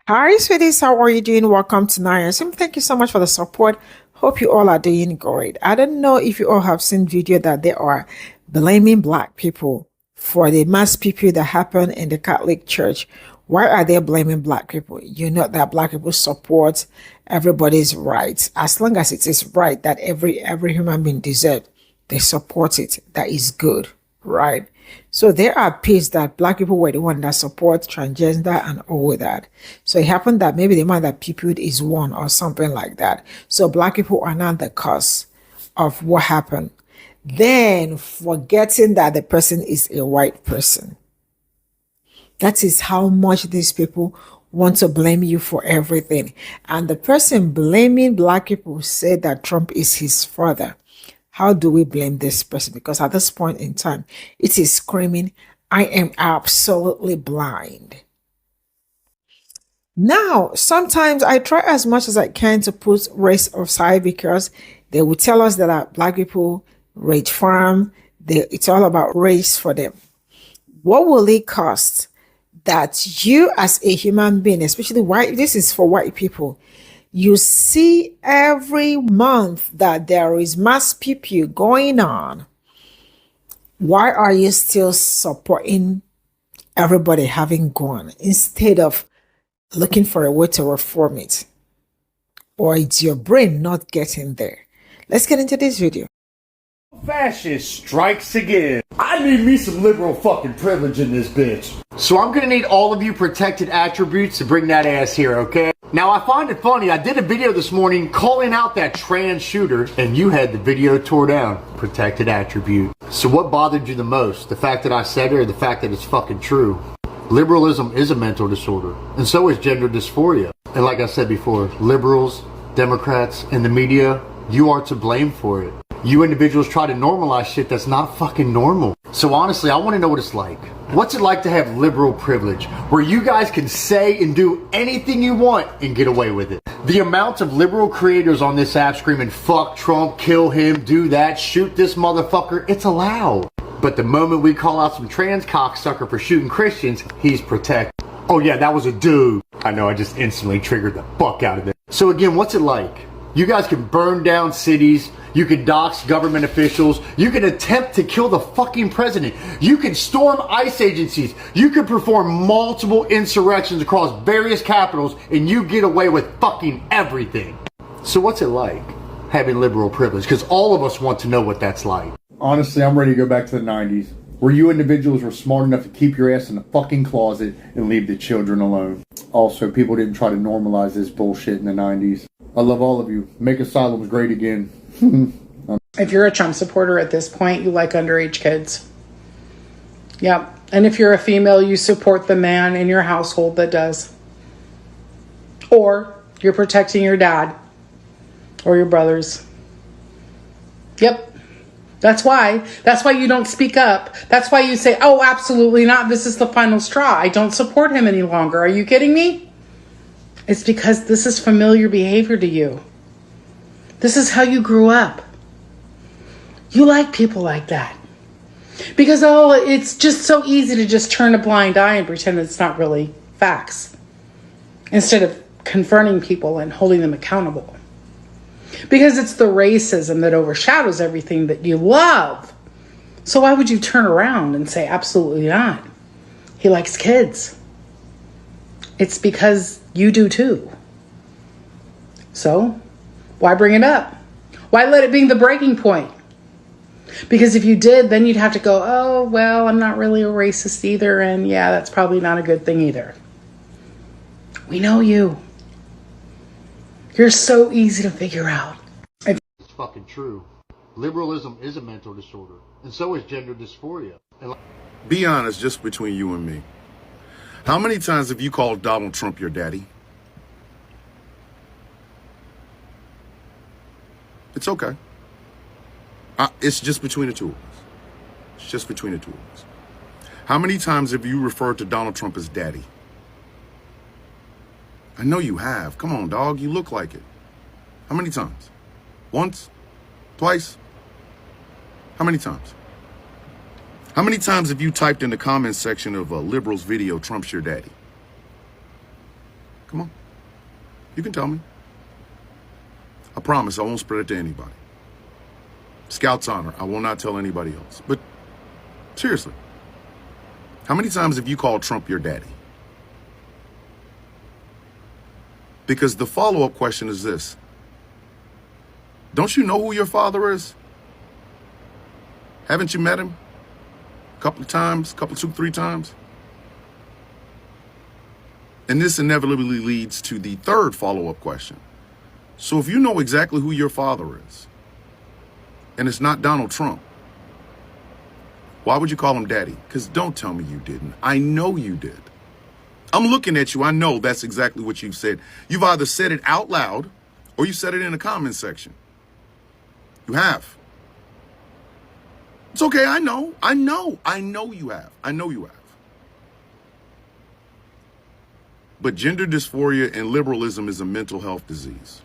Hi, sweeties. How are you doing? Welcome to Nayasim. Thank you so much for the support. Hope you all are doing great. I don't know if you all have seen video that they are blaming black people for the mass PP that happened in the Catholic Church. Why are they blaming black people? You know that black people support everybody's rights. As long as it is right that every human being deserves, they support it. That is good, right? So there are peace that black people were the one that support transgender and all that. So it happened that maybe the man that peopled is one or something like that. So black people are not the cause of what happened. Then forgetting that the person is a white person. That is how much these people want to blame you for everything. And the person blaming black people said that Trump is his father. How do we blame this person? Because at this point in time, it is screaming, I am absolutely blind. Now, sometimes I try as much as I can to put race aside because they will tell us that black people rage farm. It's all about race for them. What will it cost that you as a human being, especially white, this is for white people, you see every month that there is mass PP going on. Why are you still supporting everybody having gone instead of looking for a way to reform it? Or it's your brain not getting there? Let's get into this video. Fascist strikes again. I need me some liberal fucking privilege in this bitch. So I'm gonna need all of you protected attributes to bring that ass here, okay? Now I find it funny, I did a video this morning calling out that trans shooter and you had the video tore down. Protected attribute. So what bothered you the most? The fact that I said it or the fact that it's fucking true? Liberalism is a mental disorder and so is gender dysphoria. And like I said before, liberals, Democrats, and the media, you are to blame for it. You individuals try to normalize shit that's not fucking normal. So honestly, I want to know what it's like. What's it like to have liberal privilege, where you guys can say and do anything you want and get away with it? The amount of liberal creators on this app screaming, fuck Trump, kill him, do that, shoot this motherfucker, it's allowed. But the moment we call out some trans cocksucker for shooting Christians, he's protected. Oh yeah, that was a dude. I know, I just instantly triggered the fuck out of it. So again, what's it like? You guys can burn down cities, you can dox government officials, you can attempt to kill the fucking president, you can storm ICE agencies, you can perform multiple insurrections across various capitals, and you get away with fucking everything. So what's it like having liberal privilege? Because all of us want to know what that's like. Honestly, I'm ready to go back to the 90s, where you individuals were smart enough to keep your ass in the fucking closet and leave the children alone. Also, people didn't try to normalize this bullshit in the 90s. I love all of you. Make asylums great again. If you're a Trump supporter at this point, you like underage kids. Yep. And if you're a female, you support the man in your household that does. Or you're protecting your dad or your brothers. Yep. That's why you don't speak up. That's why you say, oh, absolutely not. This is the final straw. I don't support him any longer. Are you kidding me? It's because this is familiar behavior to you. This is how you grew up. You like people like that. Because, oh, it's just so easy to just turn a blind eye and pretend it's not really facts. Instead of confronting people and holding them accountable. Because it's the racism that overshadows everything that you love. So why would you turn around and say, absolutely not? He likes kids. It's because you do too. So, why bring it up? Why let it be the breaking point? Because if you did, then you'd have to go, oh, well, I'm not really a racist either, and yeah, that's probably not a good thing either. We know you. You're so easy to figure out. It's fucking true. Liberalism is a mental disorder, and so is gender dysphoria. Be honest, just between you and me. How many times have you called Donald Trump your daddy? It's okay. It's just between the two of us. It's just between the two of us. How many times have you referred to Donald Trump as daddy? I know you have. Come on, dog. You look like it. How many times? Once? Twice? How many times? How many times have you typed in the comments section of a liberal's video, Trump's your daddy? Come on. You can tell me. I promise I won't spread it to anybody. Scout's honor, I will not tell anybody else. But seriously, how many times have you called Trump your daddy? Because the follow-up question is this. Don't you know who your father is? Haven't you met him a couple of times, two, three times? And this inevitably leads to the third follow-up question. So if you know exactly who your father is, and it's not Donald Trump, why would you call him daddy? Because don't tell me you didn't. I know you did. I'm looking at you. I know that's exactly what you've said. You've either said it out loud or you said it in the comment section. You have. It's okay. I know you have. But gender dysphoria and liberalism is a mental health disease.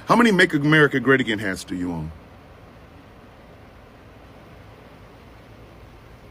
How many Make America Great Again hats do you own?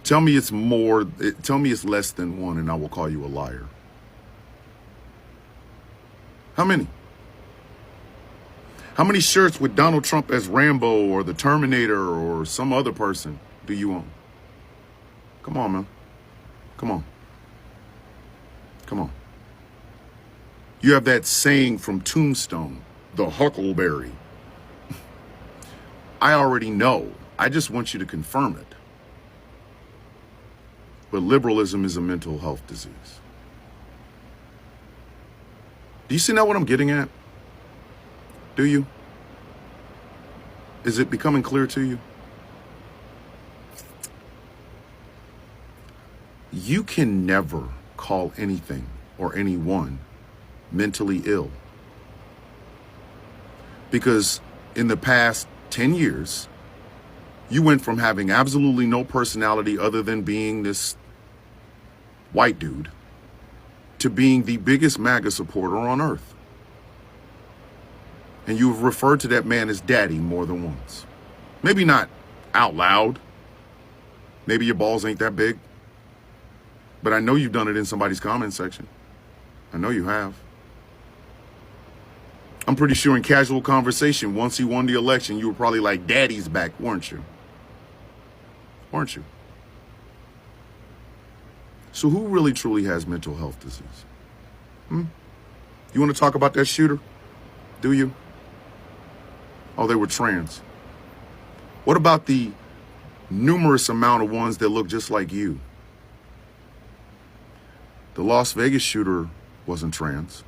Tell me it's less than one and I will call you a liar. How many? How many shirts with Donald Trump as Rambo or the Terminator or some other person do you own? Come on, man. Come on. You have that saying from Tombstone, the Huckleberry. I already know. I just want you to confirm it. But liberalism is a mental health disease. Do you see now what I'm getting at? Do you? Is it becoming clear to you? You can never call anything or anyone mentally ill. Because in the past 10 years, you went from having absolutely no personality other than being this white dude to being the biggest MAGA supporter on earth. And you've referred to that man as daddy more than once. Maybe not out loud. Maybe your balls ain't that big. But I know you've done it in somebody's comment section. I know you have. I'm pretty sure in casual conversation, once he won the election, you were probably like, daddy's back, weren't you? Weren't you? So who really truly has mental health disease? You want to talk about that shooter? Do you? Oh, they were trans. What about the numerous amount of ones that look just like you? The Las Vegas shooter wasn't trans.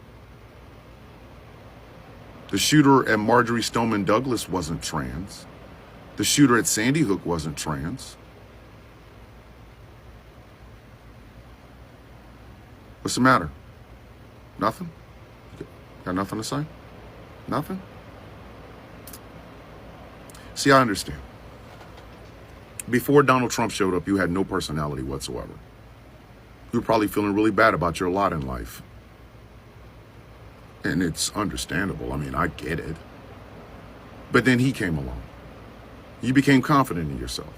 The shooter at Marjorie Stoneman Douglas wasn't trans. The shooter at Sandy Hook wasn't trans. What's the matter? Nothing? Got nothing to say? Nothing? See, I understand. Before Donald Trump showed up, you had no personality whatsoever. You were probably feeling really bad about your lot in life. And it's understandable. I mean, I get it. But then he came along. You became confident in yourself,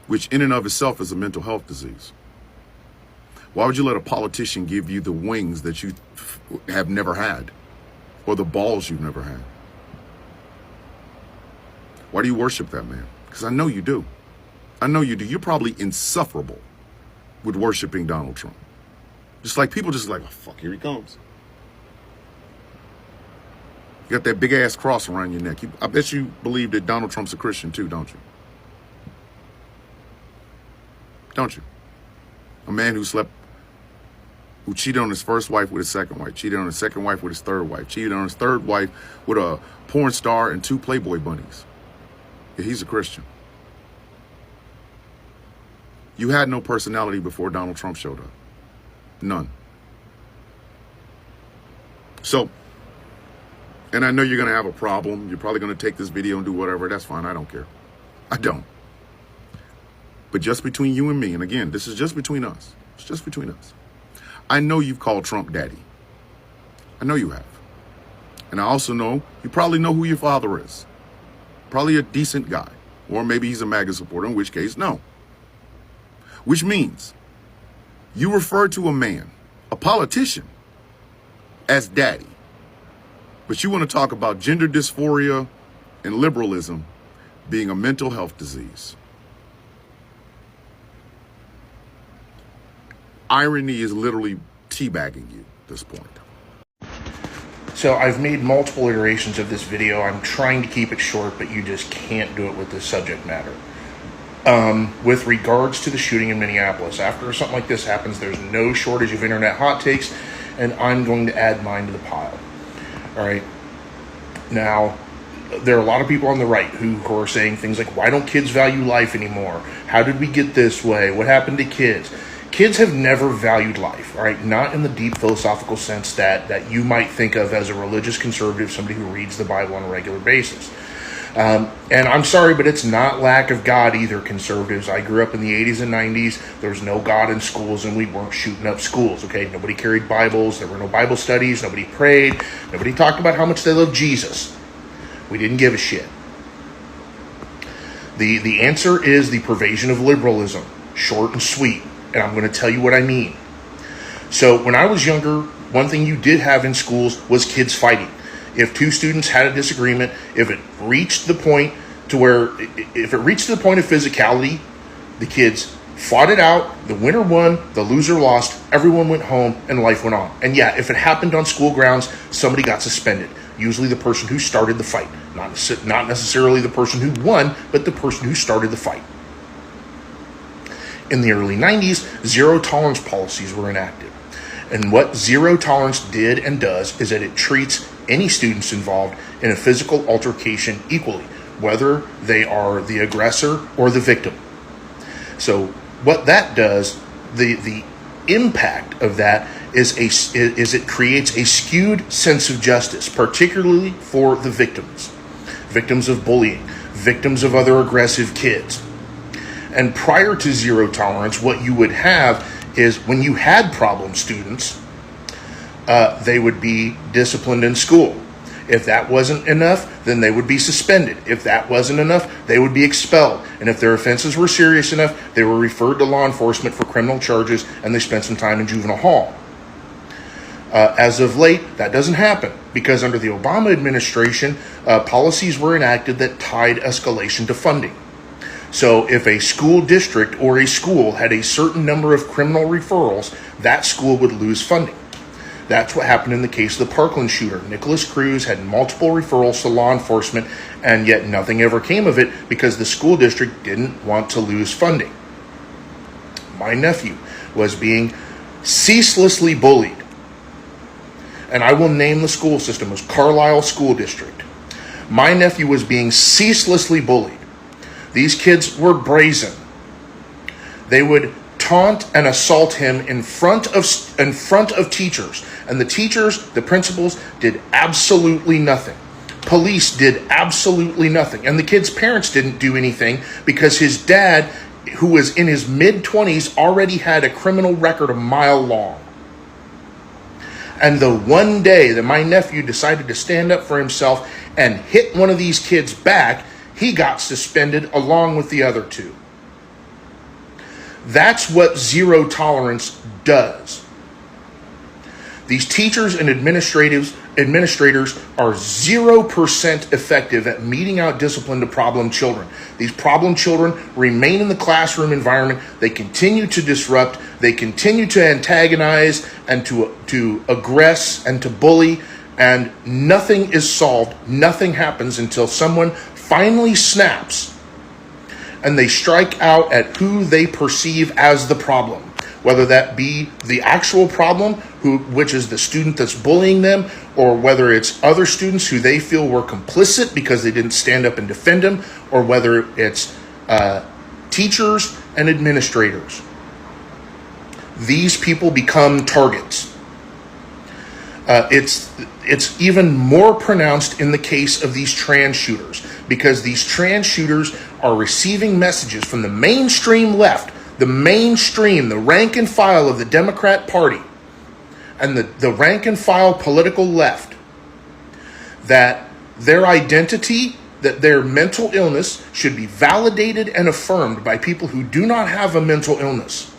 which in and of itself is a mental health disease. Why would you let a politician give you the wings that you have never had or the balls you've never had? Why do you worship that man? Because I know you do. I know you do. You're probably insufferable with worshiping Donald Trump. Just like people just like, oh, fuck, here he comes. You got that big ass cross around your neck. I bet you believe that Donald Trump's a Christian too, don't you? Don't you? A man who cheated on his first wife with his second wife, cheated on his second wife with his third wife, cheated on his third wife with a porn star and 2 Playboy bunnies. Yeah, he's a Christian. You had no personality before Donald Trump showed up. None. So, and I know you're going to have a problem. You're probably going to take this video and do whatever. That's fine. I don't care. I don't. But just between you and me, and again, this is just between us. It's just between us. I know you've called Trump daddy. I know you have. And I also know you probably know who your father is. Probably a decent guy. Or maybe he's a MAGA supporter, in which case, no. Which means You refer to a man, a politician, as daddy. But you want to talk about gender dysphoria and liberalism being a mental health disease. Irony is literally teabagging you at this point. So I've made multiple iterations of this video. I'm trying to keep it short, but you just can't do it with this subject matter. With regards to the shooting in Minneapolis, after something like this happens, there's no shortage of internet hot takes, and I'm going to add mine to the pile. All right. Now, there are a lot of people on the right who are saying things like, why don't kids value life anymore? How did we get this way? What happened to kids? Kids have never valued life, all right? Not in the deep philosophical sense that you might think of as a religious conservative, somebody who reads the Bible on a regular basis. And I'm sorry, but it's not lack of God either, conservatives. I grew up in the 80s and 90s. There was no God in schools, and we weren't shooting up schools, okay? Nobody carried Bibles. There were no Bible studies. Nobody prayed. Nobody talked about how much they loved Jesus. We didn't give a shit. The answer is the pervasion of liberalism, short and sweet. And I'm going to tell you what I mean. So when I was younger, one thing you did have in schools was kids fighting. If two students had a disagreement, if it reached the point of physicality, the kids fought it out, the winner won, the loser lost, everyone went home, and life went on. And yeah, if it happened on school grounds, somebody got suspended. Usually the person who started the fight. Not necessarily the person who won, but the person who started the fight. In the early 90s, zero tolerance policies were enacted. And what zero tolerance did and does is that it treats any students involved in a physical altercation equally, whether they are the aggressor or the victim. So what that does, the impact of that is it creates a skewed sense of justice, particularly for the victims of bullying, victims of other aggressive kids. And prior to zero tolerance, what you would have is when you had problem students, they would be disciplined in school. If that wasn't enough, then they would be suspended. If that wasn't enough, they would be expelled. And if their offenses were serious enough, they were referred to law enforcement for criminal charges, and they spent some time in juvenile hall. As of late, that doesn't happen because under the Obama administration, policies were enacted that tied escalation to funding. So if a school district or a school had a certain number of criminal referrals, that school would lose funding. That's what happened in the case of the Parkland shooter. Nicholas Cruz had multiple referrals to law enforcement, and yet nothing ever came of it because the school district didn't want to lose funding. My nephew was being ceaselessly bullied. And I will name the school system as Carlisle School District. My nephew was being ceaselessly bullied. These kids were brazen. They would taunt and assault him in front of teachers. And the teachers, the principals, did absolutely nothing. Police did absolutely nothing. And the kid's parents didn't do anything because his dad, who was in his mid-20s, already had a criminal record a mile long. And the one day that my nephew decided to stand up for himself and hit one of these kids back, he got suspended along with the other two. That's what zero tolerance does. These teachers and administrators are 0% effective at meting out discipline to problem children. These problem children remain in the classroom environment. They continue to disrupt. They continue to antagonize and to aggress and to bully. And nothing is solved. Nothing happens until someone finally snaps and they strike out at who they perceive as the problem, whether that be the actual problem, which is the student that's bullying them, or whether it's other students who they feel were complicit because they didn't stand up and defend them, or whether it's teachers and administrators. These people become targets. It's even more pronounced in the case of these trans shooters, because these trans shooters are receiving messages from the mainstream left, the rank and file of the Democrat Party, and the rank and file political left, that their identity, that their mental illness should be validated and affirmed by people who do not have a mental illness.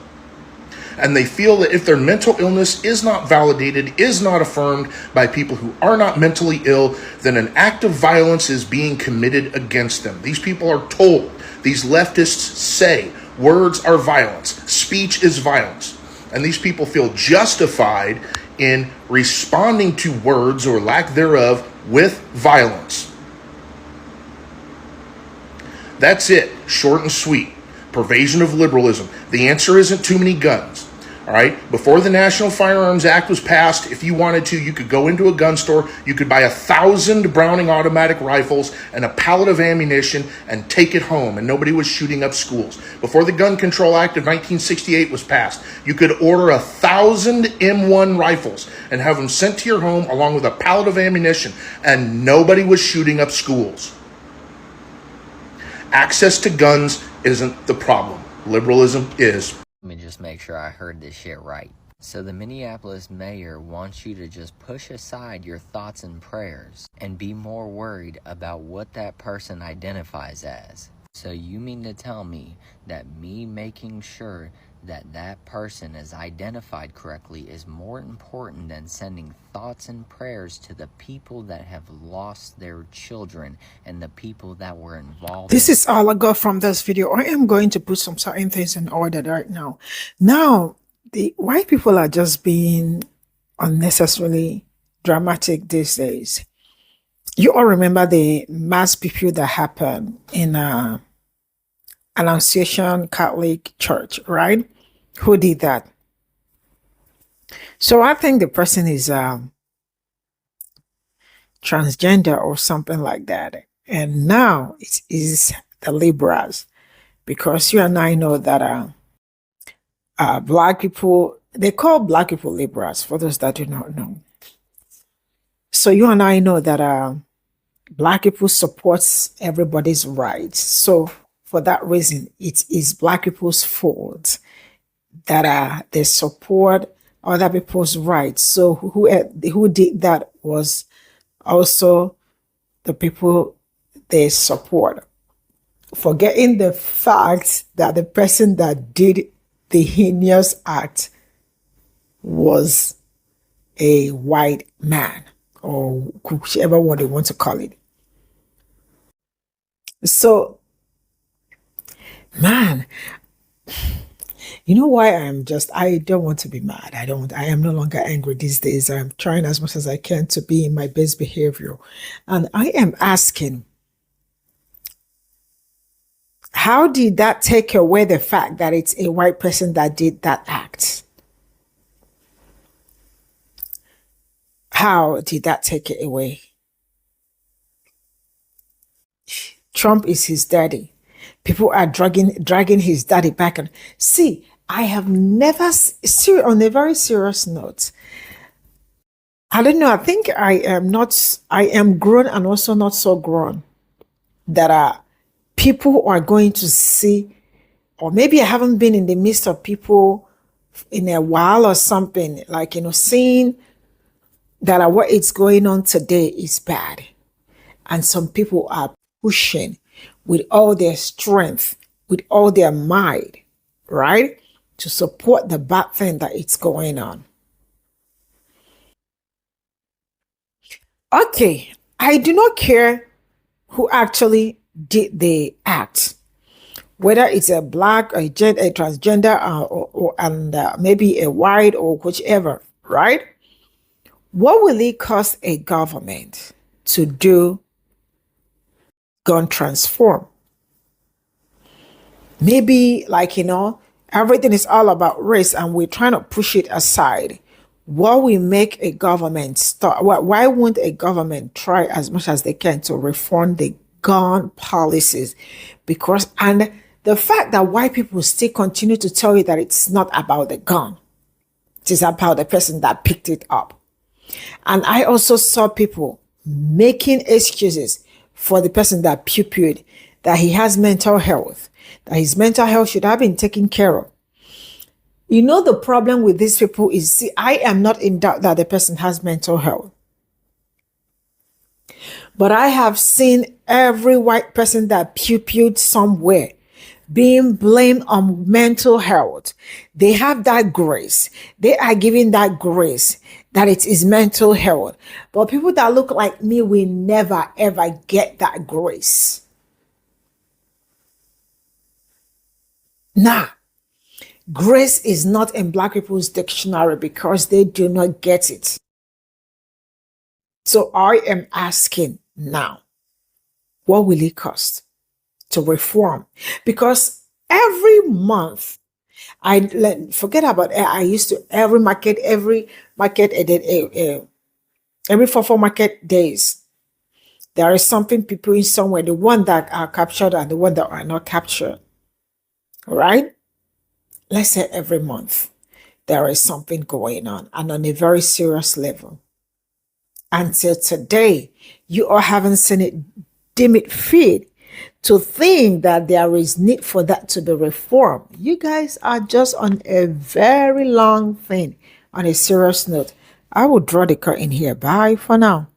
And they feel that if their mental illness is not validated, is not affirmed by people who are not mentally ill, then an act of violence is being committed against them. These people are told, these leftists say, words are violence, speech is violence. And these people feel justified in responding to words or lack thereof with violence. That's it, short and sweet. Pervasion of liberalism. The answer isn't too many guns. All right. Before the National Firearms Act was passed, if you wanted to, you could go into a gun store, you could buy 1,000 Browning automatic rifles and a pallet of ammunition and take it home, and nobody was shooting up schools. Before the Gun Control Act of 1968 was passed, you could order 1,000 M1 rifles and have them sent to your home along with a pallet of ammunition, and nobody was shooting up schools. Access to guns isn't the problem. Liberalism is. Let me just make sure I heard this shit right. So the Minneapolis mayor wants you to just push aside your thoughts and prayers and be more worried about what that person identifies as. So you mean to tell me that me making sure that that person is identified correctly is more important than sending thoughts and prayers to the people that have lost their children and the people that were involved? This is all I got from this video. I am going to put some certain things in order right now. Now, the white people are just being unnecessarily dramatic these days. You all remember the mass Pe0ple that happened in Annunciation Catholic Church, right? Who did that? So I think the person is transgender or something like that. And now it is the liberals, because you and I know that black people, they call black people liberals, for those that do not know. So you and I know that black people supports everybody's rights. So for that reason, it is black people's fault that they support other people's rights. So who did that was also the people they support, forgetting the fact that the person that did the heinous act was a white man, or whichever one they want to call it. So, man, you know why I don't want to be mad. I am no longer angry these days. I'm trying as much as I can to be in my best behavior. And I am asking, how did that take away the fact that it's a white person that did that act? How did that take it away? Trump is his daddy. People are dragging his daddy back. And see, I have never, on a very serious note, I don't know, I think I am grown and also not so grown, that people are going to see, or maybe I haven't been in the midst of people in a while or something, like, seeing that what is going on today is bad. And some people are pushing with all their strength, with all their might, right, to support the bad thing that is going on. Okay, I do not care who actually did the act, whether it's a black, a transgender, and maybe a white or whichever, right? What will it cost a government to do gun transform? Maybe, like, everything is all about race and we're trying to push it aside. What will make a government start? Why won't a government try as much as they can to reform the gun policies? Because, and the fact that white people still continue to tell you that it's not about the gun, it is about the person that picked it up. And I also saw people making excuses for the person that Pe0ple, that he has mental health, that his mental health should have been taken care of. The problem with these people is, see, I am not in doubt that the person has mental health. But I have seen every white person that Pe0ple somewhere being blamed on mental health. They have that grace. They are giving that grace that it is mental health. But people that look like me will never ever get that grace. Nah, grace is not in Black people's dictionary because they do not get it. So I am asking now, what will it cost to reform? Because every month, forget about it. I used to every market, every 4 market days, there is something people in somewhere, the one that are captured and the one that are not captured. All right? Let's say every month there is something going on, and on a very serious level. Until today, you all haven't seen it, deem it fit to think that there is need for that to be reformed. You guys are just on a very long thing. On a serious note, I will draw the curtain here. Bye for now.